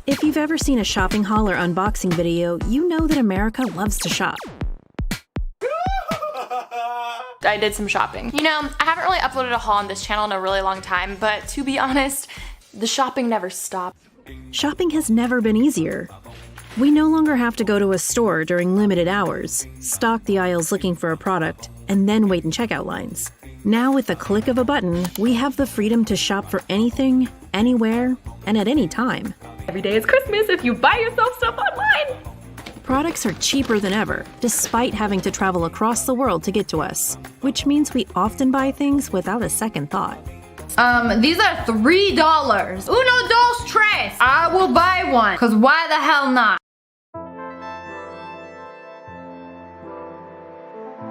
If you've ever seen a shopping haul or unboxing video, you know that America loves to shop. I did some shopping. You know, I haven't really uploaded a haul on this channel in a really long time, but to be honest, the shopping never stopped. Shopping has never been easier. We no longer have to go to a store during limited hours, stock the aisles looking for a product, and then wait in checkout lines. Now with the click of a button, we have the freedom to shop for anything, anywhere, and at any time. Every day is Christmas if you buy yourself stuff online. Products are cheaper than ever, despite having to travel across the world to get to us, which means we often buy things without a second thought. These are $3. Uno, dos, tres. I will buy one, cause why the hell not?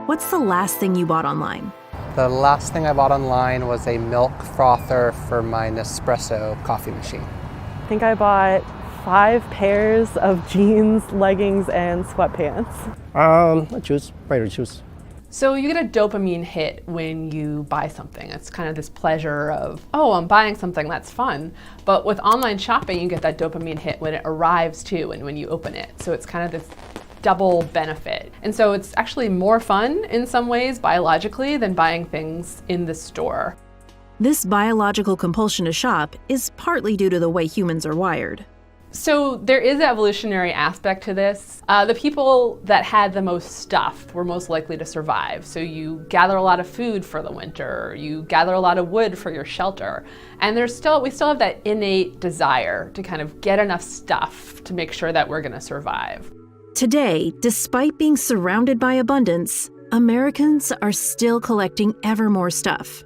What's the last thing you bought online? The last thing I bought online was a milk frother for my Nespresso coffee machine. I think I bought 5 pairs of jeans, leggings, and sweatpants. Regular shoes. So you get a dopamine hit when you buy something. It's kind of this pleasure of, oh, I'm buying something, that's fun. But with online shopping, you get that dopamine hit when it arrives too and when you open it. So it's kind of this double benefit. And so it's actually more fun in some ways biologically than buying things in the store. This biological compulsion to shop is partly due to the way humans are wired. So there is an evolutionary aspect to this. The people that had the most stuff were most likely to survive. So you gather a lot of food for the winter, you gather a lot of wood for your shelter. And we still have that innate desire to kind of get enough stuff to make sure that we're gonna survive. Today, despite being surrounded by abundance, Americans are still collecting ever more stuff.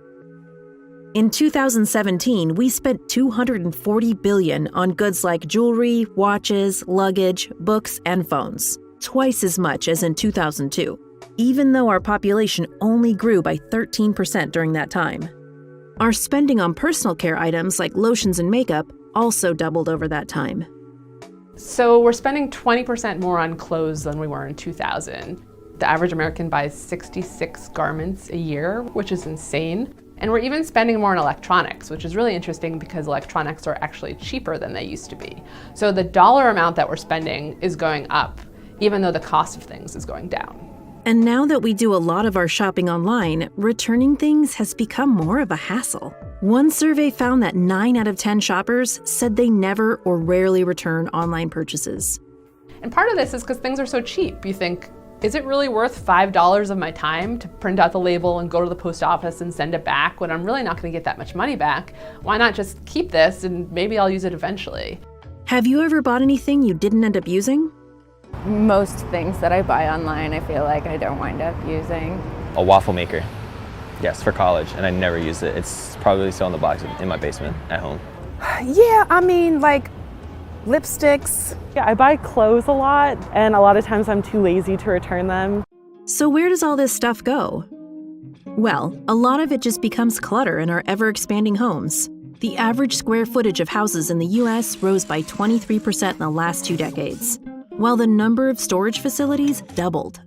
In 2017, we spent $240 billion on goods like jewelry, watches, luggage, books, and phones, twice as much as in 2002, even though our population only grew by 13% during that time. Our spending on personal care items like lotions and makeup also doubled over that time. So we're spending 20% more on clothes than we were in 2000. The average American buys 66 garments a year, which is insane. And we're even spending more on electronics, which is really interesting because electronics are actually cheaper than they used to be. So the dollar amount that we're spending is going up, even though the cost of things is going down. And now that we do a lot of our shopping online, returning things has become more of a hassle. One survey found that 9 out of 10 shoppers said they never or rarely return online purchases. And part of this is because things are so cheap. You think, is it really worth $5 of my time to print out the label and go to the post office and send it back when I'm really not going to get that much money back? Why not just keep this and maybe I'll use it eventually? Have you ever bought anything you didn't end up using? Most things that I buy online, I feel like I don't wind up using. A waffle maker. Yes, for college, and I never used it. It's probably still in the box in my basement at home. Yeah, I mean, like lipsticks. Yeah, I buy clothes a lot, and a lot of times I'm too lazy to return them. So where does all this stuff go? Well, a lot of it just becomes clutter in our ever-expanding homes. The average square footage of houses in the US rose by 23% in the last 2 decades, while the number of storage facilities doubled.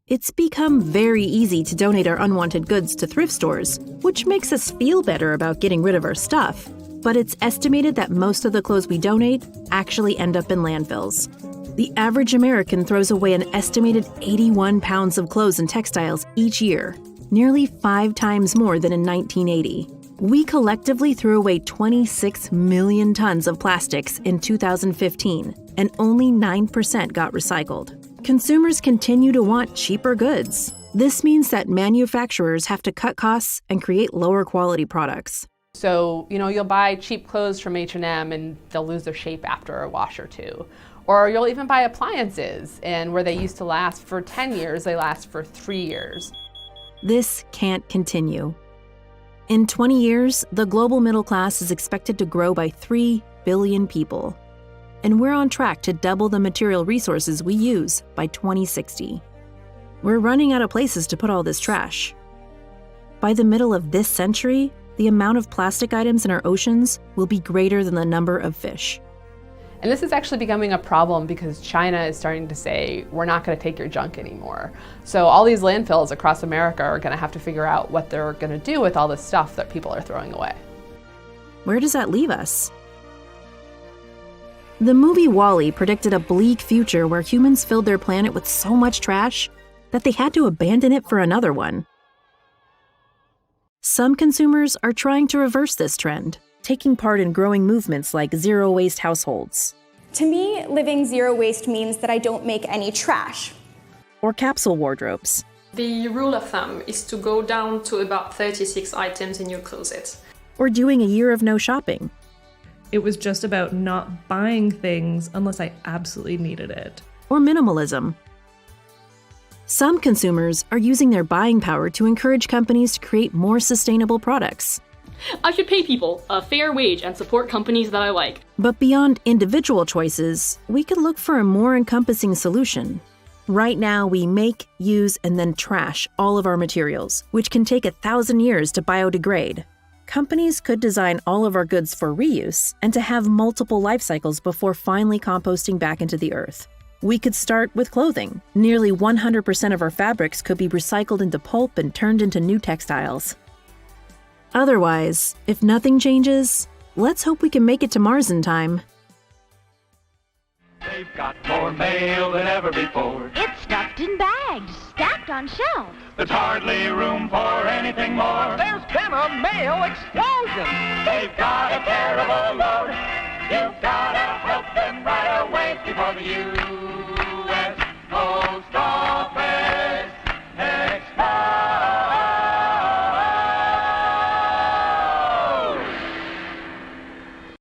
It's become very easy to donate our unwanted goods to thrift stores, which makes us feel better about getting rid of our stuff. But it's estimated that most of the clothes we donate actually end up in landfills. The average American throws away an estimated 81 pounds of clothes and textiles each year, nearly 5 times more than in 1980. We collectively threw away 26 million tons of plastics in 2015, and only 9% got recycled. Consumers continue to want cheaper goods. This means that manufacturers have to cut costs and create lower quality products. So, you'll buy cheap clothes from H&M and they'll lose their shape after a wash or two. Or you'll even buy appliances, and where they used to last for 10 years, they last for 3 years. This can't continue. In 20 years, the global middle class is expected to grow by 3 billion people. And we're on track to double the material resources we use by 2060. We're running out of places to put all this trash. By the middle of this century, the amount of plastic items in our oceans will be greater than the number of fish. And this is actually becoming a problem because China is starting to say, we're not going to take your junk anymore. So all these landfills across America are going to have to figure out what they're going to do with all this stuff that people are throwing away. Where does that leave us? The movie WALL-E predicted a bleak future where humans filled their planet with so much trash that they had to abandon it for another one. Some consumers are trying to reverse this trend, taking part in growing movements like zero-waste households. To me, living zero waste means that I don't make any trash. Or capsule wardrobes. The rule of thumb is to go down to about 36 items in your closet. Or doing a year of no shopping. It was just about not buying things unless I absolutely needed it. Or minimalism. Some consumers are using their buying power to encourage companies to create more sustainable products. I should pay people a fair wage and support companies that I like. But beyond individual choices, we could look for a more encompassing solution. Right now, we make, use, and then trash all of our materials, which can take 1,000 years to biodegrade. Companies could design all of our goods for reuse and to have multiple life cycles before finally composting back into the earth. We could start with clothing. Nearly 100% of our fabrics could be recycled into pulp and turned into new textiles. Otherwise, if nothing changes, let's hope we can make it to Mars in time. They've got more mail than ever before. It's stuffed in bags, stacked on shelves. There's hardly room for anything more. There's been a mail explosion. They've got a terrible load. You've got to help them right away before the use